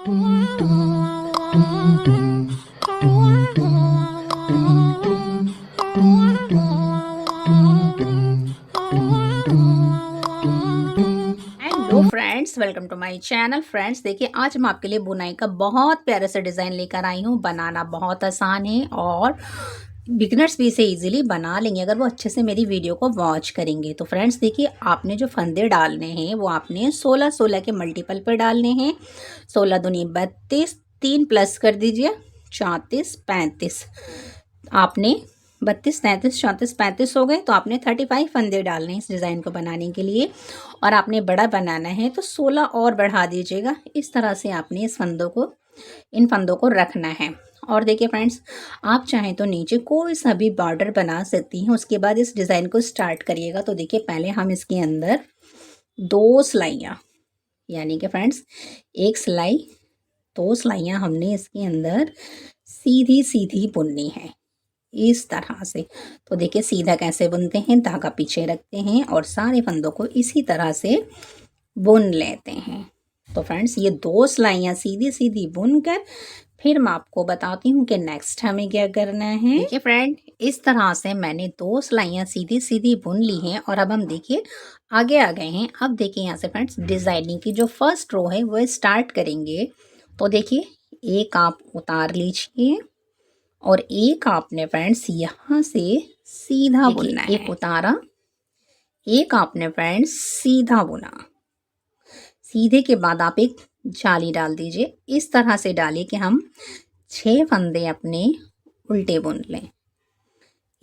Hello friends, welcome to my channel. Friends देखिए, आज मैं आपके लिए बुनाई का बहुत प्यारा सा डिज़ाइन लेकर आई हूँ। बनाना बहुत आसान है और बिगिनर्स भी इसे इजीली बना लेंगे अगर वो अच्छे से मेरी वीडियो को वॉच करेंगे। तो फ्रेंड्स देखिए, आपने जो फंदे डालने हैं वो आपने 16-16 के मल्टीपल पर डालने हैं। 16 दूनी 32, 3 प्लस कर दीजिए 34 35। आपने 32 33 34 35 हो गए, तो आपने 35 फंदे डालने हैं इस डिज़ाइन को बनाने के लिए। और आपने बड़ा बनाना है तो 16 और बढ़ा दीजिएगा। इस तरह से आपने इन फंदों को रखना है। और देखिए फ्रेंड्स, आप चाहें तो नीचे कोई सा भी बॉर्डर बना सकती हैं। उसके बाद इस डिज़ाइन को स्टार्ट करिएगा। तो देखिए, पहले हम इसके अंदर 2 सिलाइयाँ, यानी कि फ्रेंड्स 1 सिलाई 2 सिलाइयाँ हमने इसके अंदर सीधी सीधी बुननी है इस तरह से। तो देखिए, सीधा कैसे बुनते हैं, धागा पीछे रखते हैं और सारे फंदों को इसी तरह से बुन लेते हैं। तो फ्रेंड्स, ये 2 सिलाइयाँ सीधी सीधी बुनकर फिर मैं आपको बताती हूँ कि नेक्स्ट हमें क्या करना है। देखिए फ्रेंड, इस तरह से मैंने 2 सिलाइयाँ सीधी सीधी बुन ली हैं और अब हम देखिए आगे आ गए हैं। अब देखिए यहाँ से फ्रेंड्स, डिजाइनिंग की जो फर्स्ट रो है वो स्टार्ट करेंगे। तो देखिए, एक आप उतार लीजिए और एक आपने फ्रेंड्स यहाँ से सीधा बुनना है। एक उतारा, एक आपने फ्रेंड्स सीधा बुना। सीधे के बाद आप एक जाली डाल दीजिए। इस तरह से डालिए कि हम 6 फंदे अपने उल्टे बुन लें।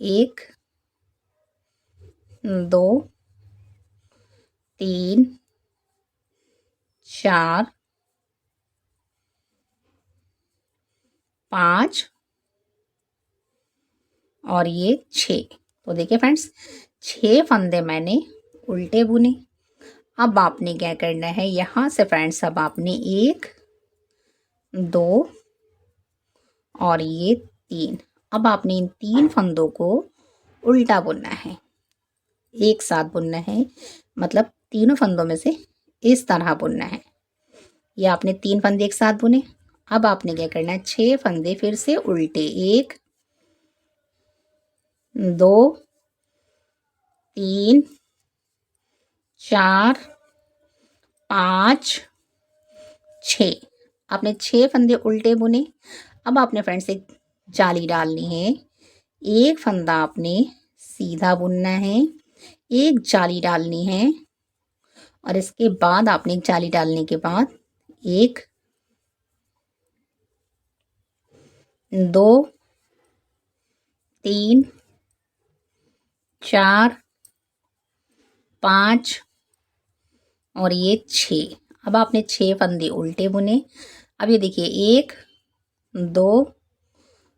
1 2 3 4 5 और ये 6। तो देखिए फ्रेंड्स, 6 फंदे मैंने उल्टे बुने। अब आपने क्या करना है, यहाँ से फ्रेंड्स अब आपने 1 2 और ये 3। अब आपने इन 3 फंदों को उल्टा बुनना है, एक साथ बुनना है। मतलब तीनों फंदों में से इस तरह बुनना है। ये आपने 3 फंदे एक साथ बुने। अब आपने क्या करना है, 6 फंदे फिर से उल्टे। 1 2 3 4 5 6। आपने 6 फंदे उल्टे बुने। अब आपने फ्रेंड्स एक जाली डालनी है। एक फंदा आपने सीधा बुनना है, एक जाली डालनी है और इसके बाद आपने एक जाली डालने के बाद 1 2 3 4 5 और ये 6। अब आपने 6 फंदे उल्टे बुने। अब ये देखिए, 1 2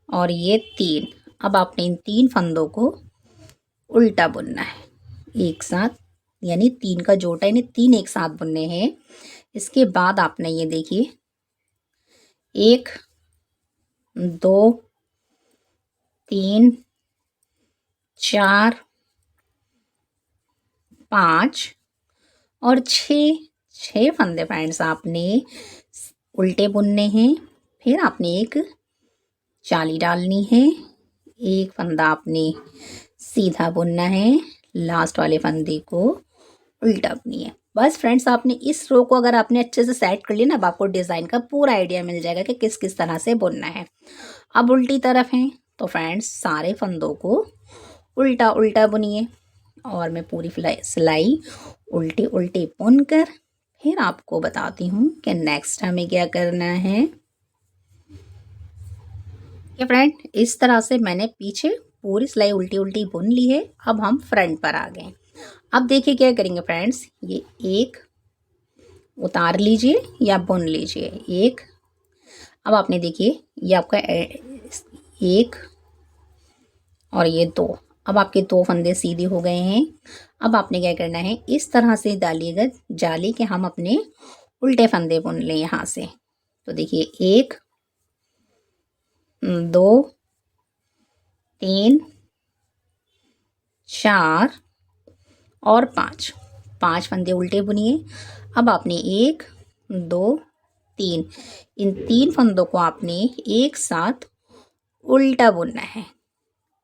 और ये 3। अब आपने इन 3 फंदों को उल्टा बुनना है एक साथ, यानी 3 का जोटा, यानी 3 एक साथ बुनने हैं। इसके बाद आपने ये देखिए 1 2 3 4 5 और 6 फंदे फ्रेंड्स आपने उल्टे बुनने हैं। फिर आपने एक जाली डालनी है, एक फंदा आपने सीधा बुनना है, लास्ट वाले फंदे को उल्टा बुनी है। बस फ्रेंड्स, आपने इस रो को अगर आपने अच्छे से सेट कर लिया ना, अब आपको डिज़ाइन का पूरा आइडिया मिल जाएगा कि किस किस तरह से बुनना है। अब उल्टी तरफ है तो फ्रेंड्स सारे फंदों को उल्टा उल्टा बुनिए और मैं पूरी सिलाई उल्टे उल्टे बुन कर फिर आपको बताती हूँ कि नेक्स्ट हमें क्या करना है। कि फ्रेंड, इस तरह से मैंने पीछे पूरी सिलाई उल्टी उल्टी बुन ली है। अब हम फ्रंट पर आ गए। अब देखिए क्या करेंगे फ्रेंड्स, ये एक उतार लीजिए या बुन लीजिए। एक, अब आपने देखिए ये आपका 1 और ये 2। अब आपके 2 फंदे सीधे हो गए हैं। अब आपने क्या करना है, इस तरह से डालिएगा जाली के हम अपने उल्टे फंदे बुन लें यहाँ से। तो देखिए 1 2 3 4 और 5 फंदे उल्टे बुनिए। अब आपने 1 2 3। इन 3 फंदों को आपने एक साथ उल्टा बुनना है,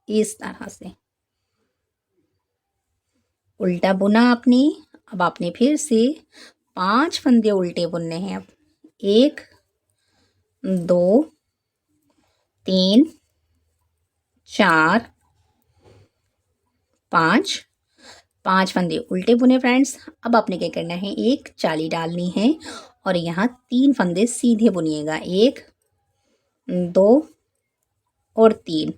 इस तरह से उल्टा बुना आपने। अब आपने फिर से 5 फंदे उल्टे बुनने हैं। अब 1 2 3 4 5 5 फंदे उल्टे बुने फ्रेंड्स। अब आपने क्या करना है, एक जाली डालनी है और यहाँ 3 फंदे सीधे बुनिएगा, 1 2 और 3।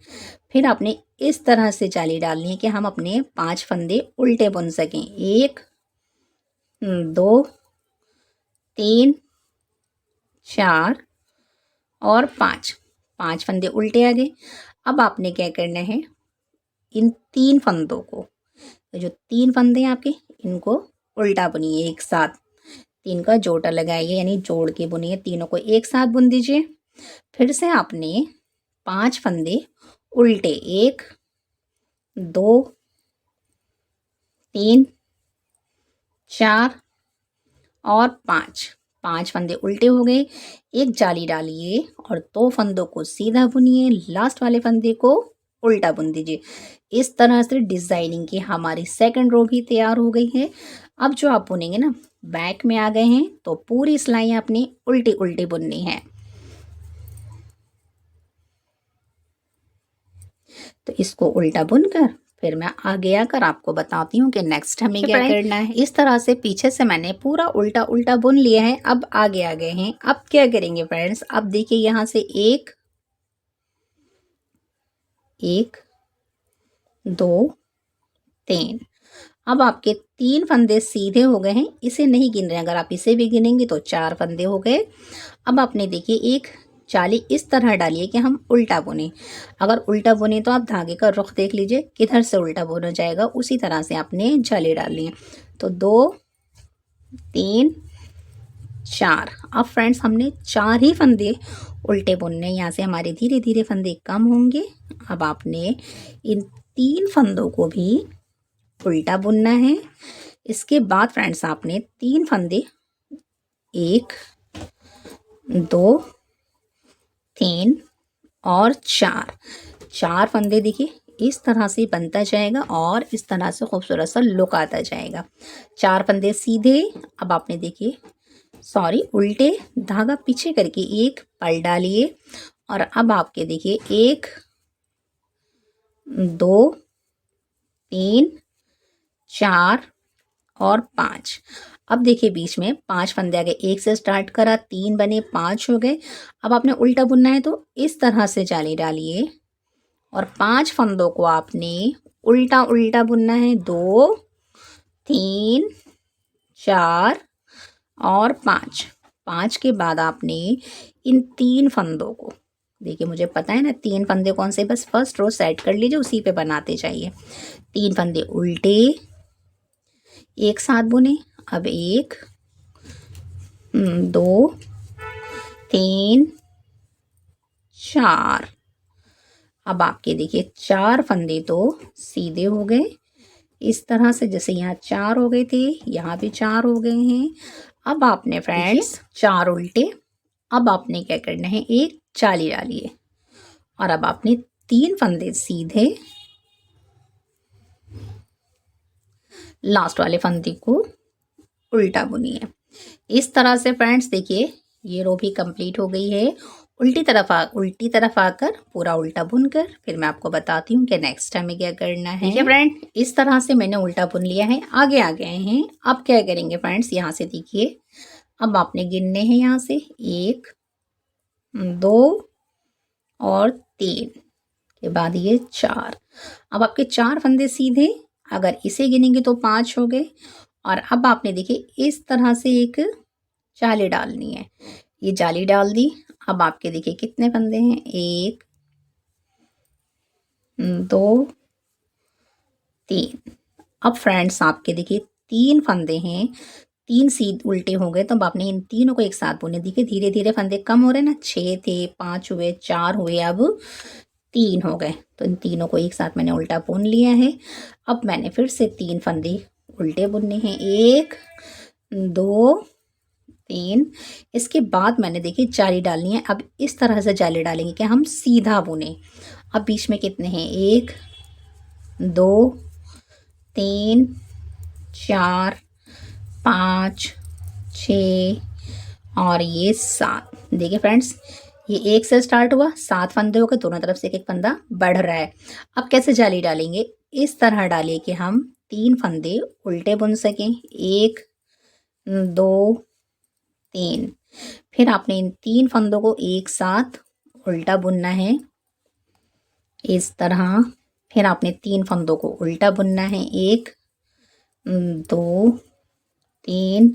फिर आपने इस तरह से जाली डालनी है कि हम अपने 5 फंदे उल्टे बुन सकें, 1 2 3 4 और 5 5 फंदे उल्टे आ गए। अब आपने क्या करना है, इन 3 फंदों को, जो 3 फंदे हैं आपके, इनको उल्टा बुनिए एक साथ। 3 का जोड़ा लगाइए, यानी जोड़ के बुनिए, तीनों को एक साथ बुन दीजिए। फिर से आपने 5 फंदे उल्टे, 1 2 3 4 और 5 फंदे उल्टे हो गए। एक जाली डालिए और 2 फंदों को सीधा बुनिए, लास्ट वाले फंदे को उल्टा बुन दीजिए। इस तरह से डिजाइनिंग की हमारी सेकंड रो भी तैयार हो गई है। अब जो आप बुनेंगे ना, बैक में आ गए हैं तो पूरी सिलाई अपनी उल्टी उल्टी बुननी है। तो इसको उल्टा बुनकर फिर मैं आगे आकर आपको बताती हूँ कि नेक्स्ट हमें क्या करना है। इस तरह से पीछे से मैंने पूरा उल्टा उल्टा बुन लिया है। अब आगे आ गए हैं। अब क्या करेंगे फ्रेंड्स, अब देखिए यहाँ से 1 2 3। अब आपके 3 फंदे सीधे हो गए हैं, इसे नहीं गिन रहे हैं। अगर आप इसे भी गिनेंगे तो 4 फंदे हो गए। अब आपने देखिए एक जाली इस तरह डालिए कि हम उल्टा बुने। अगर उल्टा बुने तो आप धागे का रुख देख लीजिए किधर से उल्टा बुना जाएगा, उसी तरह से आपने जाली डालनी है। तो 2 3 4। अब फ्रेंड्स हमने 4 ही फंदे उल्टे बुनने, यहाँ से हमारे धीरे धीरे फंदे कम होंगे। अब आपने इन 3 फंदों को भी उल्टा बुनना है। इसके बाद फ्रेंड्स आपने 3 फंदे, 1 2 3 और 4 फंदे देखिए इस तरह से बनता जाएगा और इस तरह से खूबसूरत सा लुक आता जाएगा। 4 फंदे सीधे। अब आपने देखिए उल्टे, धागा पीछे करके एक पल डालिए और अब आपके देखिए 1 2 3 4 और 5। अब देखिए बीच में 5 फंदे आ गए, 1 से स्टार्ट करा, 3 बने, 5 हो गए। अब आपने उल्टा बुनना है तो इस तरह से जाली डालिए और 5 फंदों को आपने उल्टा उल्टा बुनना है, 2 3 4 और 5 के बाद आपने इन 3 फंदों को, देखिए मुझे पता है ना 3 फंदे कौन से, बस फर्स्ट रो सेट कर लीजिए, उसी पे बनाते जाइए। 3 फंदे उल्टे एक साथ बुने। अब 1 2 3 4। अब आपके देखिए 4 फंदे तो सीधे हो गए इस तरह से, जैसे यहाँ 4 हो गए थे, यहाँ भी 4 हो गए हैं। अब आपने फ्रेंड्स 4 उल्टे। अब आपने क्या करना है, एक जाली डालिए और अब आपने 3 फंदे सीधे, लास्ट वाले फंदे को उल्टा बुनिए। इस तरह से फ्रेंड्स देखिए ये रो भी कंप्लीट हो गई है। उल्टी तरफ आकर पूरा उल्टा बुनकर फिर मैं आपको बताती हूँ कि नेक्स्ट हमें क्या करना है। देखिए फ्रेंड इस तरह से मैंने उल्टा बुन लिया है, आगे आ गए हैं। अब क्या करेंगे फ्रेंड्स, यहाँ से देखिए अब आपने गिनने हैं, यहाँ से 1 2 और 3 के बाद ये 4। अब आपके 4 फंदे सीधे, अगर इसे गिनेंगे तो 5 हो गए। और अब आपने देखिए इस तरह से एक जाली डालनी है, ये जाली डाल दी। अब आपके देखिए कितने फंदे हैं, 1 2 3। अब फ्रेंड्स आपके देखिए 3 फंदे हैं, 3 सीध उल्टे हो गए, तो अब आपने इन तीनों को एक साथ बुने। देखिए धीरे धीरे फंदे कम हो रहे हैं ना, 6 थे, 5 हुए, 4 हुए, अब 3 हो गए। तो इन तीनों को एक साथ मैंने उल्टा बुन लिया है। अब मैंने फिर से 3 फंदे उल्टे बुनने हैं, 1 2 3। इसके बाद मैंने देखिए जाली डालनी है। अब इस तरह से जाली डालेंगे कि हम सीधा बुने। अब बीच में कितने हैं, 1 2 3 4 5 6 और ये 7। देखिए फ्रेंड्स, ये 1 से स्टार्ट हुआ, 7 फंदे हो गए, दोनों तरफ से एक एक फंदा बढ़ रहा है। अब कैसे जाली डालेंगे, इस तरह डालिए कि हम 3 फंदे उल्टे बुन सकें। 1 2 3। फिर आपने इन 3 फंदों को एक साथ उल्टा बुनना है, इस तरह। फिर आपने 3 फंदों को उल्टा बुनना है, 1 2 3।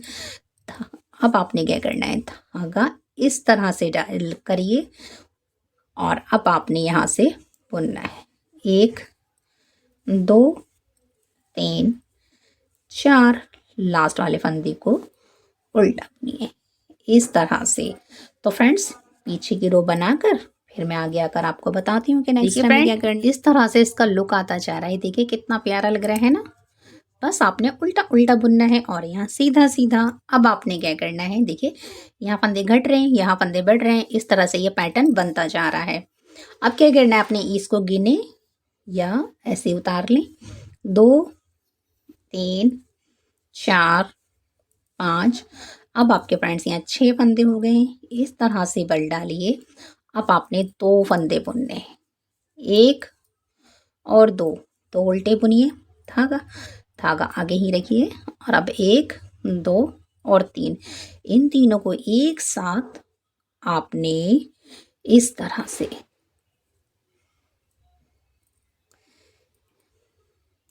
अब आपने क्या करना है, धागा इस तरह से डाल करिए और अब आपने यहाँ से बुनना है, 1 2 3 4। लास्ट वाले फंदे को उल्टा बुनिए इस तरह से। तो फ्रेंड्स, पीछे की रो बनाकर फिर मैं आगे आकर आपको बताती हूँ कि नेक्स्ट टाइम क्या करना। इस तरह से इसका लुक आता जा रहा है। देखिए कितना प्यारा लग रहा है ना। बस आपने उल्टा उल्टा बुनना है और यहाँ सीधा सीधा। अब आपने क्या करना है, देखिए यहाँ फंदे घट रहे हैं, यहाँ फंदे बढ़ रहे हैं, इस तरह से ये पैटर्न बनता जा रहा है। अब क्या करना है, अपने इसको गिने या ऐसे उतार लें, 2 3 4 5। अब आपके फ्रेंड्स यहाँ 6 फंदे हो गए हैं, इस तरह से बल डालिए। अब आपने 2 फंदे बुनने हैं, 1 और 2। तो उल्टे बुनिए, धागा धागा आगे ही रखिए और अब 1 2 और 3, इन तीनों को एक साथ आपने इस तरह से,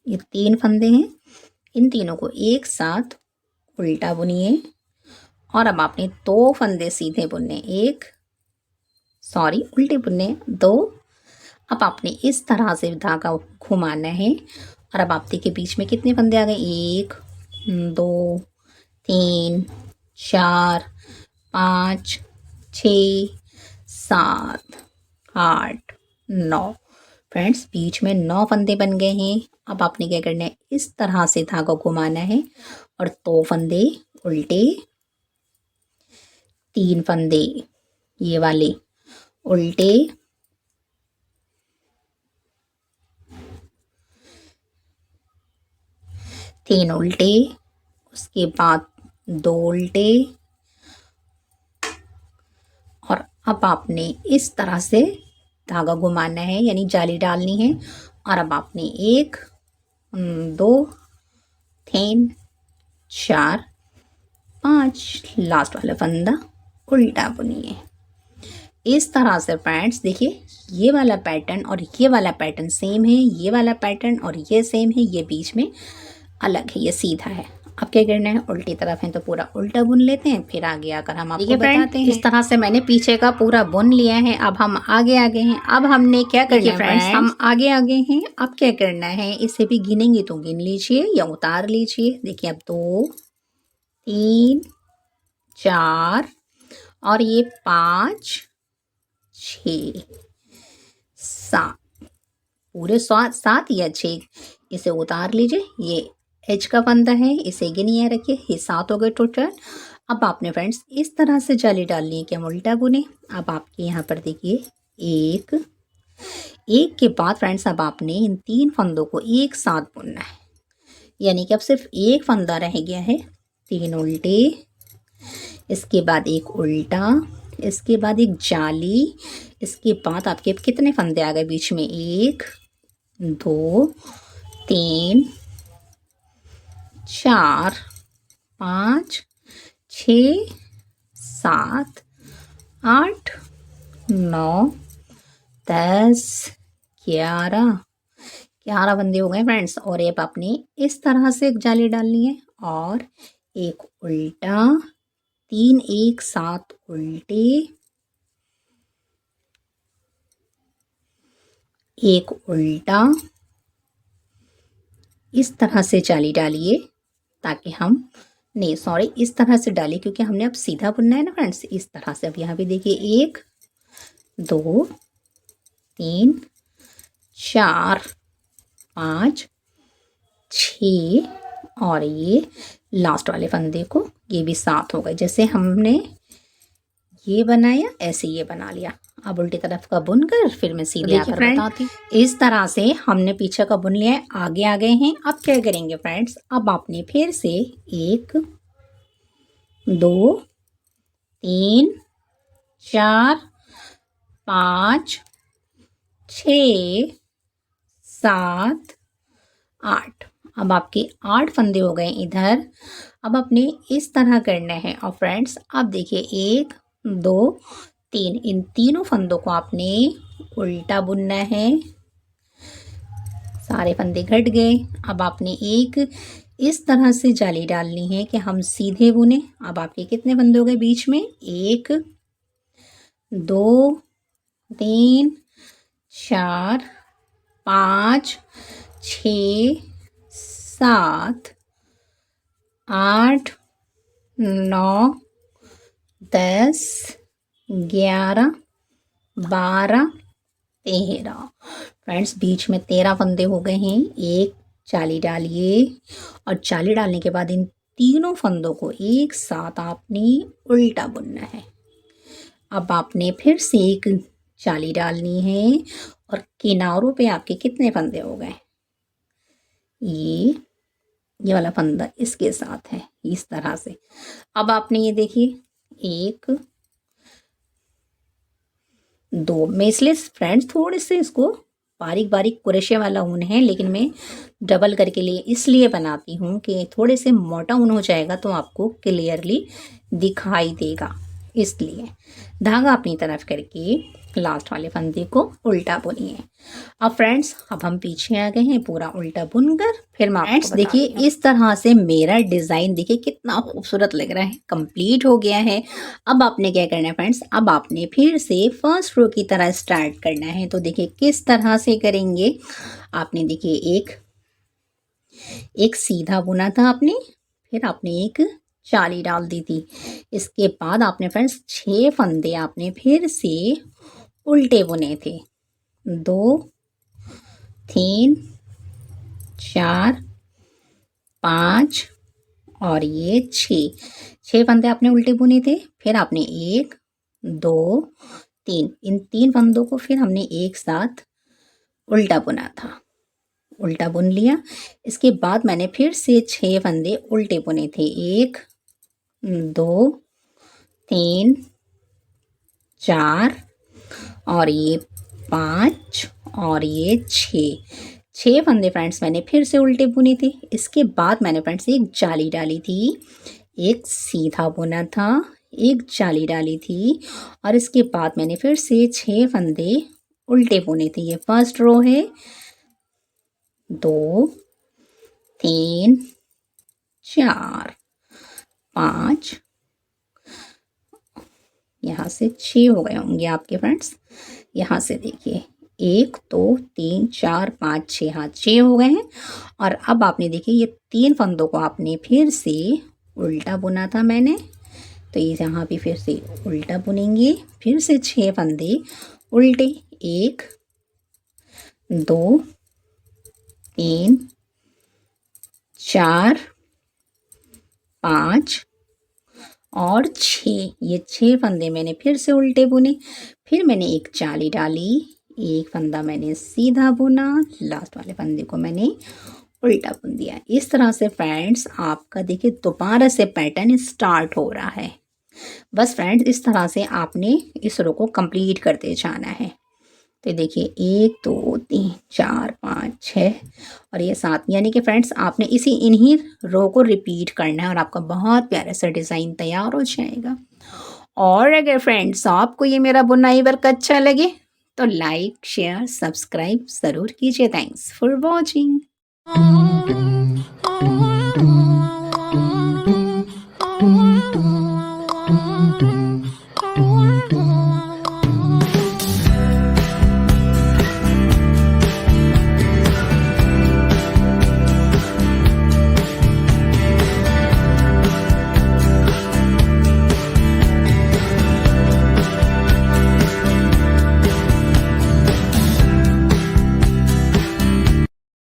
ये 3 फंदे हैं, इन तीनों को एक साथ उल्टा बुनिए और अब आपने 2 फंदे सीधे बुनने, उल्टे बुनने 2। अब आपने इस तरह से धागा घुमाना है और अब आप देखिए बीच में कितने फंदे आ गए, 1 2 3 4 5 6 7 8 9। फ्रेंड्स, बीच में 9 फंदे बन गए हैं। अब आपने क्या करना है, इस तरह से धागा घुमाना है और 2 फंदे उल्टे, 3 फंदे ये वाले उल्टे, 3 उल्टे, उसके बाद 2 उल्टे और अब आपने इस तरह से धागा घुमाना है, यानी जाली डालनी है। और अब आपने 1 2 3 4 5 लास्ट वाला फंदा उल्टा बुनिए इस तरह से। फ्रेंड्स देखिए, ये वाला पैटर्न और ये वाला पैटर्न सेम है, ये वाला पैटर्न और ये सेम है, ये बीच में अलग है, ये सीधा है। अब क्या करना है, उल्टी तरफ है तो पूरा उल्टा बुन लेते हैं, फिर आगे आकर हम आपको बताते हैं। इस तरह से मैंने पीछे का पूरा बुन लिया है। अब हम आगे हैं। अब हमने क्या करना है फ्रेंड्स, हम आगे हैं। अब क्या करना है, इसे भी गिनेंगे तो गिन लीजिए या उतार लीजिए। देखिए अब 2 3 4 और ये 5 6 7, पूरे 7 या 6। इसे उतार लीजिए, ये एच का फंदा है, इसे गिनिए रखिए, ये 7 हो गए टोटल। अब आपने फ्रेंड्स इस तरह से जाली डालनी है कि हम उल्टा बुने। अब आपके यहाँ पर देखिए एक के बाद फ्रेंड्स अब आपने इन 3 फंदों को एक साथ बुनना है, यानी कि अब सिर्फ एक फंदा रह गया है। 3 उल्टे, इसके बाद एक उल्टा, इसके बाद एक जाली, इसके बाद आपके कितने फंदे आ गए बीच में, 1 2 3 4 5 6 7 8 9 10 11 फंदे हो गए फ्रेंड्स। और ये आपने इस तरह से एक जाली डालनी है और एक उल्टा, 3 एक साथ उल्टे, एक उल्टा, इस तरह से जाली डालिए ताकि हम इस तरह से डालिए क्योंकि हमने अब सीधा बुनना है ना फ्रेंड्स। इस तरह से अब यहाँ भी देखिए 1 2 3 4 5 6 और ये लास्ट वाले फंदे को ये भी 7 हो गए। जैसे हमने ये बनाया ऐसे ये बना लिया। अब उल्टी तरफ का बुन कर फिर मैं सीधे आकर बताती हूँ। इस तरह से हमने पीछे का बुन लिया है, आगे आ गए हैं। अब क्या करेंगे फ्रेंड्स, अब आपने फिर से 1 2 3 4 5 6 7 8। अब आपके 8 फंदे हो गए इधर। अब अपने इस तरह करना है। और फ्रेंड्स अब देखिए 1 2 3, इन तीनों फंदों को आपने उल्टा बुनना है। सारे फंदे घट गए। अब आपने एक इस तरह से जाली डालनी है कि हम सीधे बुने। अब आपके कितने फंदे हो गए बीच में, 1 2 3 4 5 6 7 8 9 10 11 12 13। फ्रेंड्स बीच में 13 फंदे हो गए हैं। एक जाली डालिए और जाली डालने के बाद इन तीनों फंदों को एक साथ आपने उल्टा बुनना है। अब आपने फिर से एक जाली डालनी है और किनारों पे आपके कितने फंदे हो गए, ये वाला फंदा इसके साथ है इस तरह से। अब आपने ये देखिए 1 2, मैं इसलिए फ्रेंड्स थोड़े से इसको बारीक बारीक कुरेशे वाला ऊन है, लेकिन मैं डबल करके लिए इसलिए बनाती हूँ कि थोड़े से मोटा ऊन हो जाएगा तो आपको क्लियरली दिखाई देगा। इसलिए धागा अपनी तरफ करके लास्ट वाले फंदे को उल्टा बुनिए। अब फ्रेंड्स अब हम पीछे आ गए हैं पूरा उल्टा बुनकर। फिर मैं फ्रेंड्स देखिए इस तरह से मेरा डिज़ाइन देखिए कितना खूबसूरत लग रहा है, कंप्लीट हो गया है। अब आपने क्या करना है फ्रेंड्स, अब आपने फिर से फर्स्ट रो की तरह स्टार्ट करना है। तो देखिए किस तरह से करेंगे। आपने देखिए एक सीधा बुना था आपने, फिर आपने एक जाली डाल दी थी। इसके बाद आपने फ्रेंड्स 6 फंदे आपने फिर से उल्टे बुने थे। 2 3 4 5 और ये 6 फंदे आपने उल्टे बुने थे। फिर आपने 1 2 3, इन 3 फंदों को फिर हमने एक साथ उल्टा बुना था, उल्टा बुन लिया। इसके बाद मैंने फिर से 6 फंदे उल्टे बुने थे। 1 2 3 4 और ये 5 और ये 6 फंदे फ्रेंड्स मैंने फिर से उल्टे बुने थे। इसके बाद मैंने फ्रेंड्स एक जाली डाली थी, एक सीधा बुना था, एक जाली डाली थी और इसके बाद मैंने फिर से 6 फंदे उल्टे बुने थे। ये फर्स्ट रो है। 2 3 4 5, यहाँ से 6 हो गए होंगे आपके फ्रेंड्स। यहाँ से देखिए 1 2 3 4 5 6, हाँ 6 हो गए हैं। और अब आपने देखिए ये 3 फंदों को आपने फिर से उल्टा बुना था मैंने, तो ये यहाँ भी फिर से उल्टा बुनेंगे। फिर से 6 फंदे उल्टे, 1 2 3 4 5 और 6, ये 6 फंदे मैंने फिर से उल्टे बुने। फिर मैंने एक जाली डाली, एक फंदा मैंने सीधा बुना, लास्ट वाले फंदे को मैंने उल्टा बुन दिया। इस तरह से फ्रेंड्स आपका देखिए दोबारा से पैटर्न स्टार्ट हो रहा है। बस फ्रेंड्स इस तरह से आपने इस रो को कंप्लीट करते जाना है। तो देखिए 1 2 3 4 5 6 और ये 7, यानी कि फ्रेंड्स आपने इन्हीं रो को रिपीट करना है और आपका बहुत प्यारा सा डिज़ाइन तैयार हो जाएगा। और अगर फ्रेंड्स आपको ये मेरा बुनाई वर्क अच्छा लगे तो लाइक शेयर सब्सक्राइब ज़रूर कीजिए। Thanks for watching. Oh